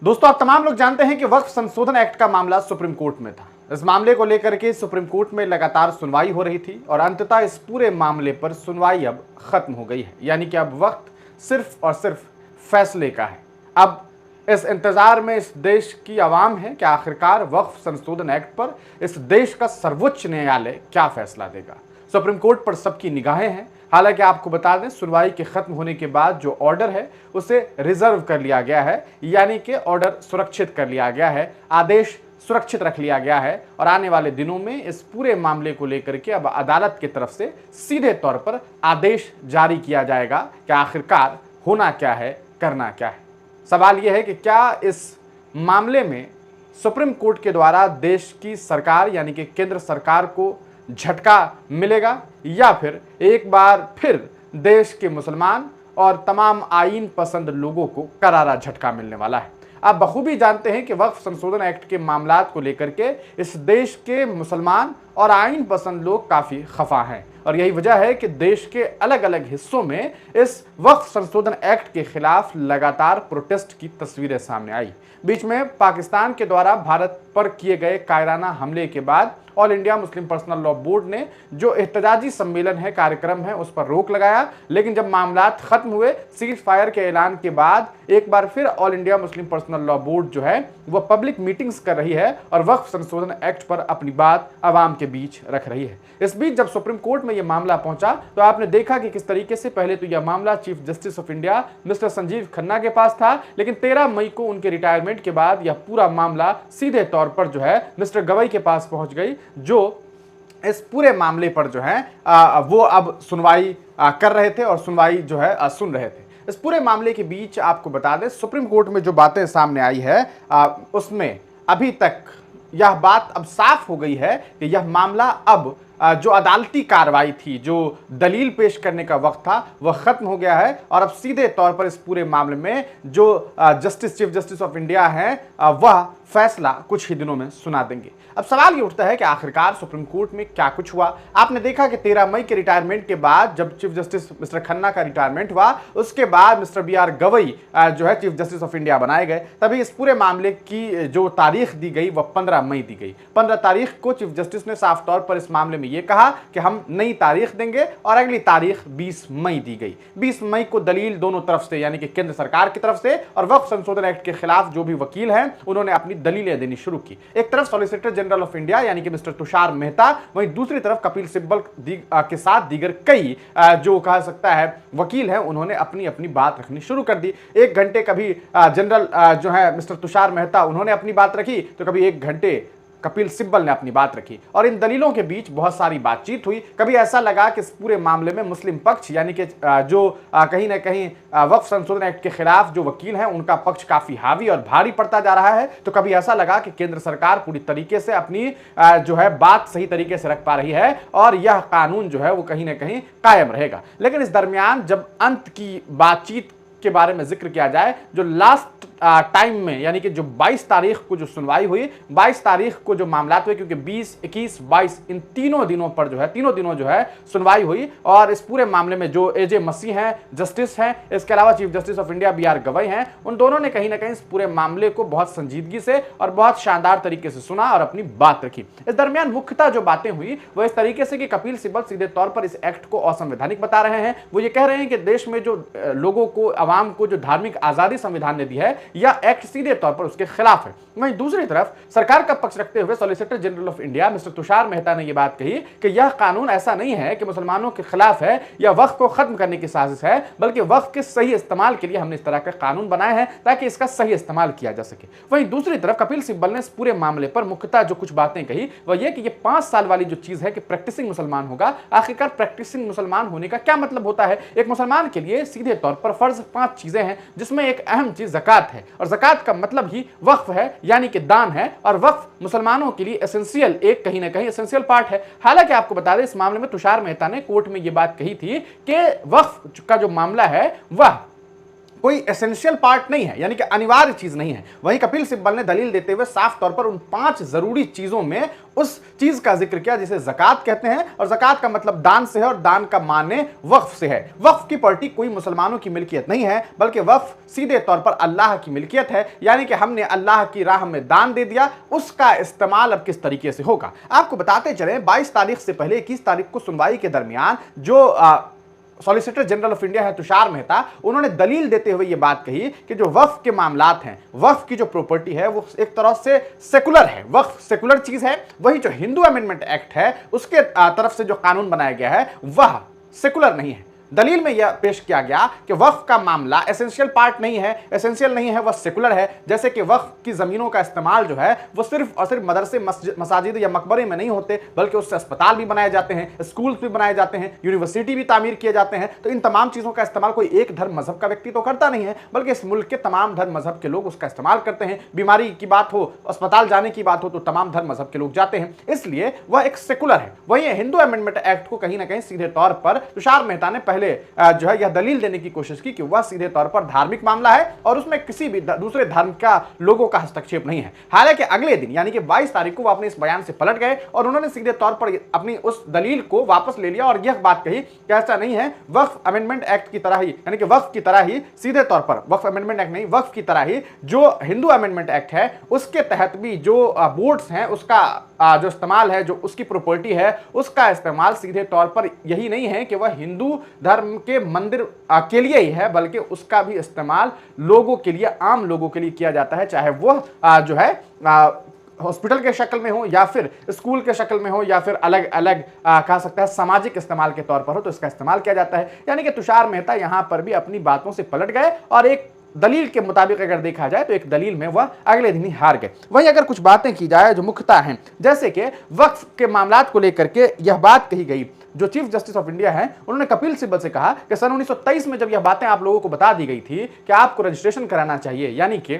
दोस्तों, आप तमाम लोग जानते हैं कि वक्फ संशोधन एक्ट का मामला सुप्रीम कोर्ट में था। इस मामले को लेकर के सुप्रीम कोर्ट में लगातार सुनवाई हो रही थी और अंततः इस पूरे मामले पर सुनवाई अब खत्म हो गई है। यानी कि अब वक्त सिर्फ और सिर्फ फैसले का है। अब इस इंतजार में इस देश की आवाम है कि आखिरकार वक्फ संशोधन एक्ट पर इस देश का सर्वोच्च न्यायालय क्या फैसला देगा। सुप्रीम कोर्ट पर सबकी निगाहें हैं। हालांकि आपको बता दें, सुनवाई के खत्म होने के बाद जो ऑर्डर है उसे रिजर्व कर लिया गया है, यानी कि ऑर्डर सुरक्षित कर लिया गया है, आदेश सुरक्षित रख लिया गया है और आने वाले दिनों में इस पूरे मामले को लेकर के अब अदालत की तरफ से सीधे तौर पर आदेश जारी किया जाएगा कि आखिरकार होना क्या है, करना क्या है। सवाल यह है कि क्या इस मामले में सुप्रीम कोर्ट के द्वारा देश की सरकार यानी कि केंद्र सरकार को झटका मिलेगा या फिर एक बार फिर देश के मुसलमान और तमाम आईन पसंद लोगों को करारा झटका मिलने वाला है। आप बखूबी जानते हैं कि वक्फ संशोधन एक्ट के मामलात को लेकर के इस देश के मुसलमान और आईन पसंद लोग काफ़ी खफा हैं और यही वजह है कि देश के अलग अलग हिस्सों में इस वक्फ संशोधन एक्ट के खिलाफ लगातार प्रोटेस्ट की तस्वीरें सामने आई। बीच में पाकिस्तान के द्वारा भारत पर किए गए कायराना हमले के बाद all India Muslim personal law board ने जो एहतजाजी सम्मेलन है, कार्यक्रम है, उस पर रोक लगाया। लेकिन जब मामलात खत्म हुए, सीज फायर के ऐलान के बाद एक बार फिर all India Muslim personal law board जो है वह पब्लिक मीटिंग्स कर रही है और वक्फ संशोधन एक्ट पर अपनी बात आवाम के बीच रख रही है। इस बीच जब सुप्रीम कोर्ट में यह मामला पहुंचा तो आपने देखा कि किस तरीके से पहले तो यह मामला chief justice of India mister Sanjeev Khanna के पास था, लेकिन 13 मई को उनके रिटायरमेंट के बाद यह पूरा मामला सीधे तौर पर जो है मिस्टर गवई के पास पहुंच गई, जो इस पूरे मामले पर जो है वो अब सुनवाई कर रहे थे और सुनवाई जो है सुन रहे थे। इस पूरे मामले के बीच आपको बता दें, सुप्रीम कोर्ट में जो बातें सामने आई है उसमें अभी तक यह बात अब साफ हो गई है कि यह मामला अब जो अदालती कार्रवाई थी, जो दलील पेश करने का वक्त था, वह खत्म हो गया है और अब सीधे तौर पर इस पूरे मामले में जो चीफ जस्टिस ऑफ इंडिया हैं वह फैसला कुछ ही दिनों में सुना देंगे। अब सवाल ये उठता है कि आखिरकार सुप्रीम कोर्ट में क्या कुछ हुआ। आपने देखा कि 13 मई के रिटायरमेंट के बाद जब चीफ जस्टिस मिस्टर खन्ना का रिटायरमेंट हुआ, उसके बाद मिस्टर BR गवई जो है चीफ जस्टिस ऑफ इंडिया बनाए गए। तभी इस पूरे मामले की जो तारीख दी गई वह 15 मई दी गई। 15 तारीख को चीफ जस्टिस ने साफ तौर पर इस मामले में यह कहा कि हम नई तारीख देंगे और अगली तारीख 20 मई दी गई। 20 मई को दलील दोनों तरफ से यानी कि केंद्र सरकार की तरफ से और वक्फ संशोधन एक्ट के खिलाफ जो भी वकील हैं उन्होंने अपनी दलीलें देनी शुरू की। एक तरफ सॉलिसिटर जनरल ऑफ इंडिया यानी कि मिस्टर तुषार मेहता, वहीं दूसरी तरफ कपिल सिब्बल के साथ दीगर कई जो कहा सकता है वकील हैं, उन्होंने अपनी अपनी बात रखनी शुरू कर दी। 1 घंटे कभी जनरल जो है मिस्टर तुषार मेहता उन्होंने अपनी बात रखी तो कभी 1 घंटे कपिल सिब्बल ने अपनी बात रखी और इन दलीलों के बीच बहुत सारी बातचीत हुई। कभी ऐसा लगा कि इस पूरे मामले में मुस्लिम पक्ष यानी कि जो कहीं ना कहीं वक्फ संशोधन एक्ट के खिलाफ जो वकील हैं उनका पक्ष काफी हावी और भारी पड़ता जा रहा है, तो कभी ऐसा लगा कि केंद्र सरकार पूरी तरीके से अपनी जो है बात सही तरीके से रख पा रही है और यह कानून जो है वो कहीं ना कहीं कायम रहेगा। लेकिन इस दरमियान जब अंत की बातचीत के बारे में जिक्र किया जाए, जो लास्ट टाइम में यानी कि जो 22 तारीख को जो सुनवाई हुई, 22 तारीख को जो मामलात हुए, क्योंकि 20, 21, 22 इन तीनों दिनों पर जो है तीनों दिनों जो है सुनवाई हुई और इस पूरे मामले में जो AJ मसीह हैं जस्टिस हैं, इसके अलावा chief justice of India BR Gavai हैं, उन दोनों ने कहीं ना कहीं इस पूरे मामले को बहुत संजीदगी से और बहुत शानदार तरीके से सुना और अपनी बात रखी। इस दरमियान मुख्यतः जो बातें हुई वह इस तरीके से कि कपिल सिब्बल सीधे तौर पर इस एक्ट को असंवैधानिक बता रहे हैं। वो ये कह रहे हैं कि देश में जो लोगों को, आवाम को जो धार्मिक आजादी संविधान ने दी है, यह एक्ट सीधे तौर पर उसके खिलाफ है। वहीं दूसरी तरफ सरकार का पक्ष रखते हुए solicitor general of India mister Tushar Mehta ने यह बात कही कि यह कानून ऐसा नहीं है कि मुसलमानों के खिलाफ है या वक्फ को खत्म करने की साजिश है, बल्कि वक्फ के सही इस्तेमाल के लिए हमने इस तरह का कानून बनाए हैं ताकि इसका सही इस्तेमाल किया जा सके। वहीं दूसरी तरफ कपिल सिब्बल ने इस पूरे मामले पर मुख्यतः जो कुछ बातें कही वह यह कि यह 5 साल वाली जो चीज है कि प्रैक्टिसिंग मुसलमान होगा, आखिरकार प्रैक्टिसिंग मुसलमान होने का क्या मतलब होता है। एक मुसलमान के लिए सीधे तौर पर फर्ज 5 चीजें हैं, जिसमें एक अहम चीज ज़कात है और ज़कात का मतलब ही वक्फ है यानी कि दान है और वक्फ मुसलमानों के लिए एसेंशियल, एक कहीं ना कहीं एसेंशियल पार्ट है। हालांकि आपको बता दें, इस मामले में तुषार मेहता ने कोर्ट में यह बात कही थी कि वक्फ का जो मामला है वह कोई एसेंशियल पार्ट नहीं है, यानी कि अनिवार्य चीज नहीं है। वहीं कपिल सिब्बल ने दलील देते हुए साफ तौर पर उन 5 जरूरी चीजों में उस चीज का जिक्र किया जिसे ज़कात कहते हैं, और ज़कात का मतलब दान से है और दान का माने वक्फ से है। वक्फ की प्रॉपर्टी कोई मुसलमानों की मिल्कियत नहीं है, बल्कि वक्फ सीधे तौर पर अल्लाह की मिल्कियत है, यानी कि हमने अल्लाह की राह में दान दे दिया, उसका इस्तेमाल अब किस तरीके से होगा। आपको बताते चले 22 तारीख से पहले 21 तारीख को सुनवाई के दरमियान जो सॉलिसिटर जनरल ऑफ इंडिया है तुषार मेहता, उन्होंने दलील देते हुए यह बात कही कि जो वक्फ के मामलात हैं, वक्फ की जो प्रॉपर्टी है वो एक तरह से सेकुलर है, वक्फ सेकुलर चीज है। वही जो हिंदू अमेंडमेंट एक्ट है उसके तरफ से जो कानून बनाया गया है वह सेकुलर नहीं है। दलील में यह पेश किया गया कि वक्फ का मामला एसेंशियल पार्ट नहीं है, एसेंशियल नहीं है, वह सेकुलर है। जैसे कि वक्फ की जमीनों का इस्तेमाल जो है वो सिर्फ और सिर्फ मदरसे, मसाजिद या मकबरे में नहीं होते, बल्कि उससे अस्पताल भी बनाए जाते हैं, स्कूल भी बनाए जाते हैं, यूनिवर्सिटी भी तामीर किए जाते हैं। तो इन तमाम चीज़ों का इस्तेमाल कोई एक धर्म मजहब का व्यक्ति तो करता नहीं है, बल्कि इस मुल्क के तमाम धर्म मजहब के लोग उसका इस्तेमाल करते हैं। बीमारी की बात हो, अस्पताल जाने की बात हो तो तमाम धर्म मजहब के लोग जाते हैं, इसलिए वह एक सेकुलर है। वहीं हिंदू अमेंडमेंट एक्ट को कहीं ना कहीं सीधे तौर पर तुषार मेहता ने पहले जो है यह दलील देने की कोशिश की कि वह सीधे तौर पर धार्मिक मामला है और उसमें किसी भी दूसरे धर्म का लोगों का हस्तक्षेप नहीं है। हालांकि अगले दिन यानी कि 22 तारीख को वो अपने इस बयान से पलट गए और उन्होंने सीधे तौर पर अपनी उस दलील को वापस ले लिया और यह बात कही कि ऐसा नहीं है, वक्फ अमेंडमेंट एक्ट की तरह ही, यानी कि वक्फ की तरह ही सीधे तौर पर, वक्फ अमेंडमेंट एक्ट नहीं, वक्फ की तरह ही जो हिंदू अमेंडमेंट एक्ट है उसके तहत भी जो बोर्ड्स हैं उसका जो इस्तेमाल है, जो उसकी प्रॉपर्टी है उसका इस्तेमाल सीधे तौर पर यही नहीं है कि वह हिंदू धर्म के मंदिर के लिए ही है, बल्कि उसका भी इस्तेमाल लोगों के लिए, आम लोगों के लिए किया जाता है, चाहे वह जो है हॉस्पिटल के शक्ल में हो या फिर स्कूल के शक्ल में हो या फिर अलग अलग कह सकता है सामाजिक इस्तेमाल के तौर पर हो, तो इसका इस्तेमाल किया जाता है। यानी कि तुषार मेहता यहां पर भी अपनी बातों से पलट गए और एक दलील के मुताबिक अगर देखा जाए तो एक दलील में वह अगले दिन ही हार गए। वहीं अगर कुछ बातें की जाए जो मुख्यतः हैं, जैसे कि वक्फ के मामलात को लेकर के यह बात कही गई, जो चीफ जस्टिस ऑफ इंडिया हैं उन्होंने कपिल सिब्बल से कहा कि सन 1923 में जब यह बातें आप लोगों को बता दी गई थी कि आपको रजिस्ट्रेशन कराना चाहिए, यानी कि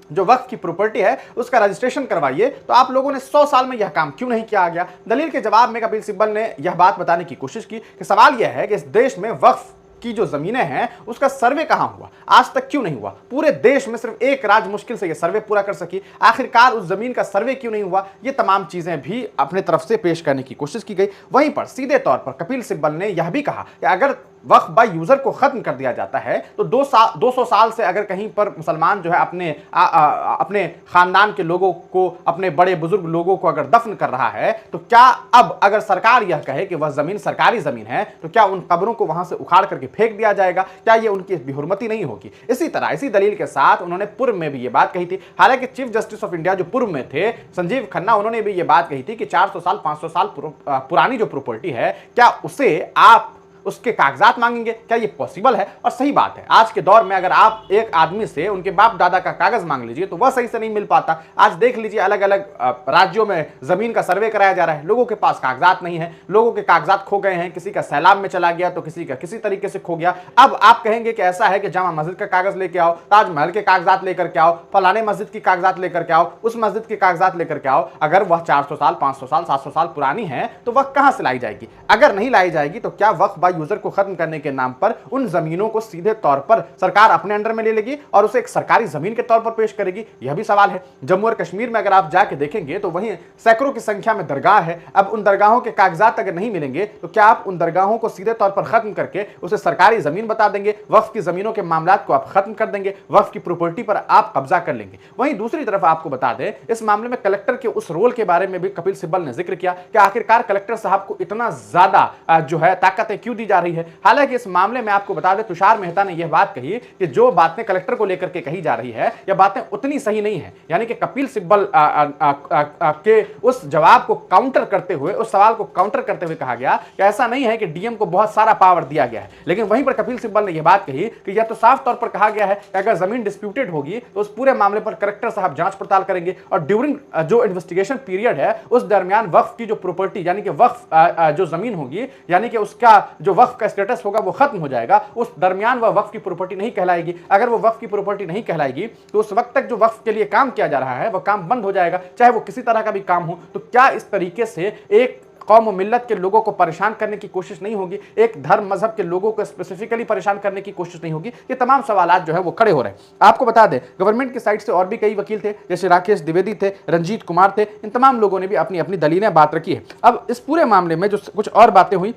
जो वक्फ की प्रॉपर्टी है उसका रजिस्ट्रेशन करवाइए, तो आप लोगों ने 100 साल में यह काम क्यों नहीं किया गया। दलील के जवाब में कपिल सिब्बल ने यह बात बताने की कोशिश की कि सवाल यह है कि इस देश में वक्फ की जो जमीनें हैं उसका सर्वे कहां हुआ, आज तक क्यों नहीं हुआ। पूरे देश में सिर्फ एक राज्य मुश्किल से यह सर्वे पूरा कर सकी, आखिरकार उस जमीन का सर्वे क्यों नहीं हुआ। ये तमाम चीजें भी अपने तरफ से पेश करने की कोशिश की गई। वहीं पर सीधे तौर पर कपिल सिब्बल ने यह भी कहा कि अगर वक्फ बाय यूजर को खत्म कर दिया जाता है तो 200 साल से अगर कहीं पर मुसलमान जो है अपने खानदान के लोगों को, अपने बड़े बुजुर्ग लोगों को अगर दफन कर रहा है, तो क्या अब अगर सरकार यह कहे कि वह जमीन सरकारी जमीन है तो क्या उन कब्रों को वहां से उखाड़ करके फेंक दिया जाएगा? क्या यह उनकी बेहुरमती नहीं होगी? इसी तरह इसी दलील के साथ उन्होंने पूर्व में भी यह बात कही थी। हालांकि चीफ जस्टिस ऑफ इंडिया जो पूर्व में थे संजीव खन्ना, उन्होंने भी यह बात कही थी कि 400 साल 500 साल पुरानी जो प्रॉपर्टी है, क्या उसे आप उसके कागजात मांगेंगे? क्या ये पॉसिबल है? और सही बात है, आज के दौर में अगर आप एक आदमी से उनके बाप दादा का कागज मांग लीजिए तो वह सही से नहीं मिल पाता। आज देख लीजिए अलग अलग राज्यों में जमीन का सर्वे कराया जा रहा है, लोगों के पास कागजात नहीं है, लोगों के कागजात खो गए हैं, किसी का सैलाब में चला गया तो किसी का किसी तरीके से खो गया। अब आप कहेंगे कि ऐसा है कि जामा मस्जिद का कागज लेके आओ, ताजमहल के कागजात लेकर के आओ, फलाने मस्जिद की कागजात लेकर के आओ, उस मस्जिद के कागजात लेकर के आओ। अगर वह 400 साल 500 साल 700 साल पुरानी है तो वह कहां से लाई जाएगी? अगर नहीं लाई जाएगी तो क्या वक्फ बाय यूजर को खत्म करने के नाम पर उन जमीनों को सीधे तौर पर सरकार अपने अंडर में ले लेगी और उसे एक सरकारी जमीन के तौर पर पेश करेगी? यह भी सवाल है। जम्मू और कश्मीर में अगर आप जाके देखेंगे तो वहीं सैकड़ों की संख्या में दरगाह है। अब उन दरगाहों के कागजात अगर नहीं मिलेंगे तो क्या आप उन दरगाहों को सीधे तौर पर खत्म करके उसे सरकारी जमीन बता देंगे? वक्फ की जमीनों के मामलात को आप खत्म कर देंगे, वक्फ की प्रॉपर्टी पर आप कब्जा कर लेंगे। वहीं दूसरी तरफ आपको बता दें, इस मामले में कलेक्टर के उस रोल के बारे में भी कपिल सिब्बल ने जिक्र किया कि आखिरकार कलेक्टर साहब को इतना ज्यादा जो है ताकतें क्यों दी जा रही है। हालांकि इस मामले में आपको बता दें तुषार मेहता ने यह बात कही कि जो बातें कलेक्टर को लेकर के कही जा रही है यह बातें उतनी सही नहीं है। यानी कि कपिल सिब्बल के उस जवाब को काउंटर करते हुए, उस सवाल को काउंटर करते हुए कहा गया कि ऐसा नहीं है कि डीएम को बहुत सारा पावर दिया गया है। लेकिन वहीं पर कपिल सिब्बल ने यह बात कही कि यह तो साफ तौर पर कहा गया है कि अगर जमीन डिस्प्यूटेड होगी तो उस पूरे मामले पर कलेक्टर साहब जांच पड़ताल करेंगे और ड्यूरिंग जो इन्वेस्टिगेशन पीरियड है उस दरमियान वक्फ की जो प्रॉपर्टी यानी कि वक्फ जो जमीन होगी, यानी कि उसका जो वक्फ का स्टेटस होगा वो खत्म हो जाएगा। उस दरमियान वह वक्फ की प्रॉपर्टी नहीं कहलाएगी। अगर वो वक्फ की प्रॉपर्टी नहीं कहलाएगी तो उस वक्त तक जो वक्फ के लिए काम किया जा रहा है वह काम बंद हो जाएगा, चाहे वो किसी तरह का भी काम हो। तो क्या इस तरीके से एक कौम और मिल्लत के लोगों को परेशान करने की कोशिश नहीं होगी, एक धर्म मजहब के लोगों को स्पेसिफिकली परेशान करने की कोशिश नहीं होगी। ये तमाम सवालात जो है वो खड़े हो रहे हैं। आपको बता दें, गवर्नमेंट की साइड से और भी कई वकील थे, जैसे राकेश द्विवेदी थे, रंजीत कुमार थे, इन तमाम लोगों ने भी अपनी अपनी दलीलें बात रखी है। अब इस पूरे मामले में जो कुछ और बातें हुई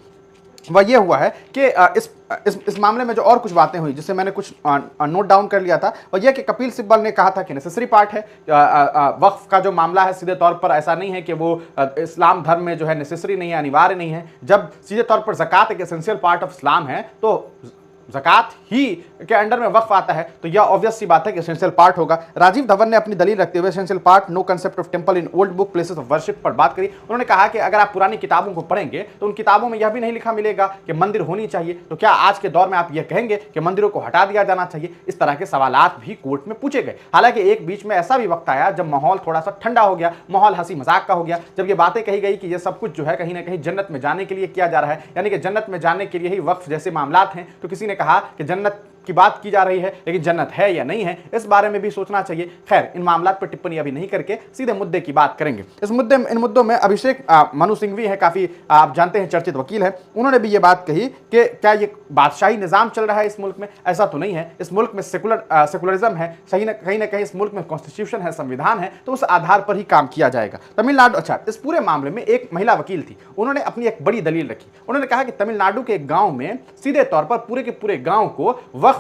वह यह हुआ है कि इस मामले में जो और कुछ बातें हुई जिसे मैंने कुछ नोट डाउन कर लिया था, वह यह कि कपिल सिब्बल ने कहा था कि नेसेसरी पार्ट है। वक्फ का जो मामला है सीधे तौर पर ऐसा नहीं है कि वो इस्लाम धर्म में जो है नेसेसरी नहीं है, अनिवार्य नहीं है। जब सीधे तौर पर ज़कात एक एसेंशियल पार्ट ऑफ इस्लाम है तो ज़कात ही के अंडर में वक्फ आता है, तो यह ऑब्वियस सी बात है कि एसेंशियल पार्ट होगा। राजीव धवन ने अपनी दलील रखते हुए essential part no concept of temple in old book places of worship पर बात करी। उन्होंने कहा कि अगर आप पुरानी किताबों को पढ़ेंगे तो उन किताबों में यह भी नहीं लिखा मिलेगा कि मंदिर होनी चाहिए, तो क्या आज के दौर में आप यह कहेंगे कि मंदिरों को हटा दिया जाना चाहिए? इस तरह के सवालात भी कोर्ट में पूछे गए। हालांकि एक बीच में ऐसा भी वक्त आया जब माहौल थोड़ा सा ठंडा हो गया, माहौल हंसी मजाक का हो गया, जब ये बातें कही गई कि यह सब कुछ जो है कहीं ना कहीं जन्नत में जाने के लिए किया जा रहा है, यानी कि जन्नत में जाने के लिए ही वक्फ जैसे मामलात हैं। तो किसी ने कहा कि जन्नत की बात की जा रही है, लेकिन जन्नत है या नहीं है इस बारे में भी सोचना चाहिए। खैर, इन मामलात पर टिप्पणी अभी नहीं करके सीधे मुद्दे की बात करेंगे। इन मुद्दों में अभिषेक मनु सिंघवी है, काफी आप जानते हैं चर्चित वकील है, उन्होंने भी ये बात कही कि क्या ये बादशाही निजाम चल रहा है इस मुल्क में? ऐसा तो नहीं है। इस मुल्क में सेकुलरिज्म है, कहीं ना कहीं इस मुल्क में कॉन्स्टिट्यूशन है, संविधान है, तो उस आधार पर ही काम किया जाएगा। तमिलनाडु, अच्छा, इस पूरे मामले में एक महिला वकील थी, उन्होंने अपनी एक बड़ी दलील रखी। उन्होंने कहा कि तमिलनाडु के एक गांव में सीधे तौर पर पूरे के पूरे गांव को वक्फ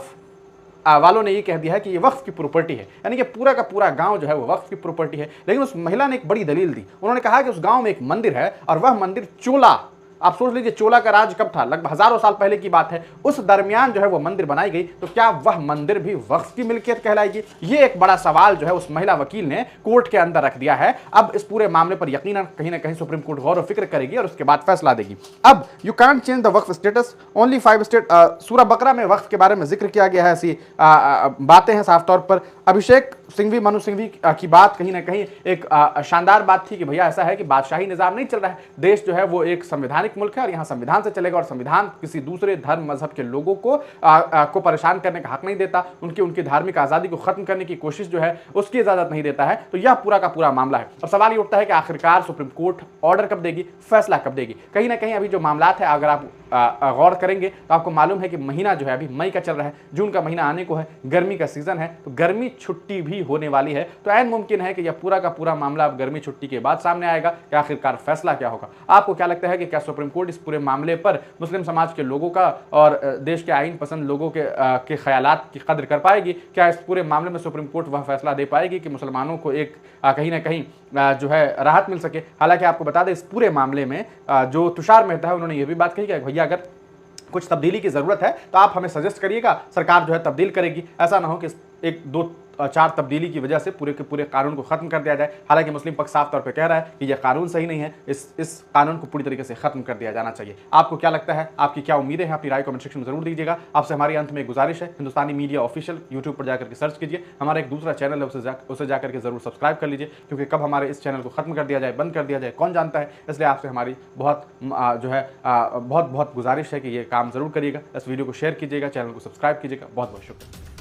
वालों ने ये कह दिया है कि ये वक्फ की प्रॉपर्टी है, यानी कि पूरा का पूरा गांव जो है वो वक्फ की प्रॉपर्टी है। लेकिन उस महिला ने एक बड़ी दलील दी। उन्होंने कहा कि उस गांव में एक मंदिर है और वह मंदिर चोला, आप सोच लीजिए चोला का राज कब था, लगभग हजारों साल पहले की बात है, उस दरमियान जो है वो मंदिर बनाई गई, तो क्या वह मंदिर भी वक्फ की मिल्कियत कहलाएगी? ये एक बड़ा सवाल जो है उस महिला वकील ने कोर्ट के अंदर रख दिया है। अब इस पूरे मामले पर यकीनन कहीं ना कहीं सुप्रीम कोर्ट गौर और फिक्र करेगी और उसके बाद फैसला देगी। अब you can't change the Waqf status, only 5 state. सूरह बकरा में वक्फ के बारे में जिक्र किया गया है, ऐसी बातें हैं साफ तौर पर। अभिषेक सिंघवी, मनु सिंघवी की बात कहीं ना कहीं एक शानदार बात थी कि भैया ऐसा है कि बादशाही निजाम नहीं चल रहा है, देश जो है वो एक संवैधानिक मुल्क है और यहाँ संविधान से चलेगा, और संविधान किसी दूसरे धर्म मजहब के लोगों को परेशान करने का हक नहीं देता, उनकी धार्मिक आज़ादी को खत्म करने की कोशिश जो है उसकी इजाज़त नहीं देता है। तो यह पूरा का पूरा मामला है और सवाल ये उठता है कि आखिरकार सुप्रीम कोर्ट ऑर्डर कब देगी, फैसला कब देगी? कहीं ना कहीं अभी जो मामला है, अगर आप गौर करेंगे तो आपको मालूम है कि महीना जो है अभी मई का चल रहा है, जून का महीना आने को है, गर्मी का सीजन है, तो गर्मी छुट्टी भी होने वाली है। तो ऐन मुमकिन है कि यह पूरा का पूरा मामला अब गर्मी छुट्टी के बाद सामने आएगा कि आखिरकार फैसला क्या होगा। आपको क्या लगता है कि क्या सुप्रीम कोर्ट इस पूरे मामले पर मुस्लिम समाज के लोगों का और देश के आईन पसंद लोगों के ख्यालात की कदर कर पाएगी? क्या इस पूरे मामले में सुप्रीम कोर्ट वह फैसला दे पाएगी कि मुसलमानों को एक कहीं ना कहीं जो है राहत मिल सके? हालांकि आपको बता दें, इस पूरे मामले में जो तुषार मेहता है, उन्होंने ये भी बात कही कि भैया अगर कुछ तब्दीली की जरूरत है तो आप हमें सजेस्ट करिएगा, सरकार जो है तब्दील करेगी। ऐसा ना हो कि 1, 2, 4 तब्दीली की वजह से पूरे के पूरे कानून को खत्म कर दिया जाए। हालांकि मुस्लिम पक्ष साफ तौर पे कह रहा है कि यह कानून सही नहीं है, इस कानून को पूरी तरीके से खत्म कर दिया जाना चाहिए। आपको क्या लगता है, आपकी क्या उम्मीदें हैं? अपनी राय कमेंट सेक्शन में जरूर दीजिएगा। आपसे हमारी अंत में एक गुजारिश है, हिंदुस्तानी मीडिया ऑफिशियल यूट्यूब पर जाकर के सर्च कीजिए। हमारा एक दूसरा चैनल है, उसे जाकर के जरूर सब्सक्राइब कर लीजिए, क्योंकि कब हमारे इस चैनल को खत्म कर दिया जाए, बंद कर दिया जाए, कौन जानता है। इसलिए आपसे हमारी बहुत बहुत गुजारिश है कि ये काम जरूर करिएगा। इस वीडियो को शेयर कीजिएगा, चैनल को सब्सक्राइब कीजिएगा। बहुत बहुत शुक्रिया।